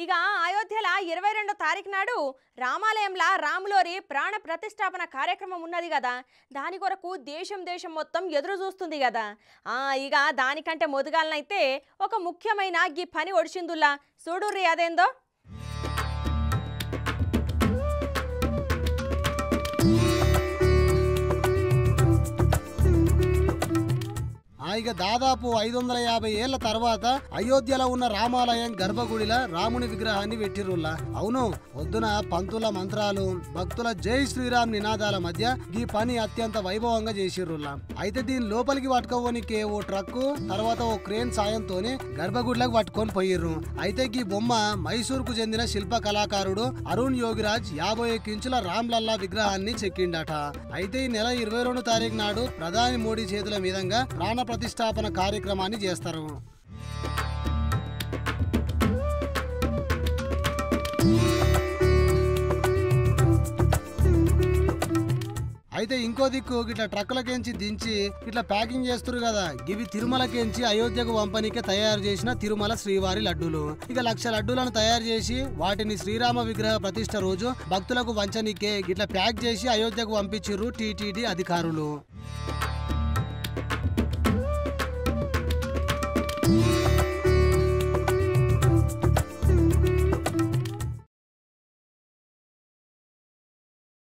ఇక అయోధ్యల 22వ తారీఖు నాడు రామాలయంలో రాములోరి ప్రాణ ప్రతిష్టాపన కార్యక్రమం ఉన్నది కదా, దాని కొరకు దేశం మొత్తం ఎదురు చూస్తుంది కదా. ఇక దానికంటే మొదగాలనైతే ఒక ముఖ్యమైన ఈ పని ఒడిచిందుల్లా చూడుర్రి అదేందో. ఇక దాదాపు 550 ఏళ్ల తర్వాత అయోధ్యలో ఉన్న రామాలయం గర్భగుడిలో రాముని విగ్రహాన్ని పెట్టిరుల్లా. అవును, పొద్దున పంతుల మంత్రాలు, భక్తుల జై శ్రీరామ్ నినాదాల మధ్య ఈ పని అత్యంత వైభవంగా చేసిర్రుల్లా. అయితే దీని లోపలికి పట్టుకోవడానికి ఓ ట్రక్కు తర్వాత ఓ క్రేన్ సాయంతోనే గర్భగుడిలోకి పట్టుకొని పోయిర్రు. అయితే ఈ బొమ్మ మైసూర్ కు చెందిన శిల్ప కళాకారుడు అరుణ్ యోగిరాజ్ 51 ఇంచుల రామ్లల్లా విగ్రహాన్ని చెక్కిండట. అయితే ఈ నెల 22వ తారీఖు నాడు ప్రధాని మోడీ చేతుల మీదుగా ప్రాణ ప్రతిష్టాపన కార్యక్రమాన్ని చేస్తారు. అయితే ఇంకో దిక్కు ఇట్లా ట్రక్కులకేంచి దించి ఇట్లా ప్యాకింగ్ చేస్తారు కదా, ఇవి తిరుమలకేంచి అయోధ్యకు పంపనీకే తయారు చేసిన తిరుమల శ్రీవారి లడ్డూలు. ఇక 1,00,000 లడ్డూలను తయారు చేసి వాటిని శ్రీరామ విగ్రహ ప్రతిష్ఠ రోజు భక్తులకు వంచనీకే ఇట్లా ప్యాక్ చేసి అయోధ్యకు పంపించిర్రు టీటీడీ అధికారులు.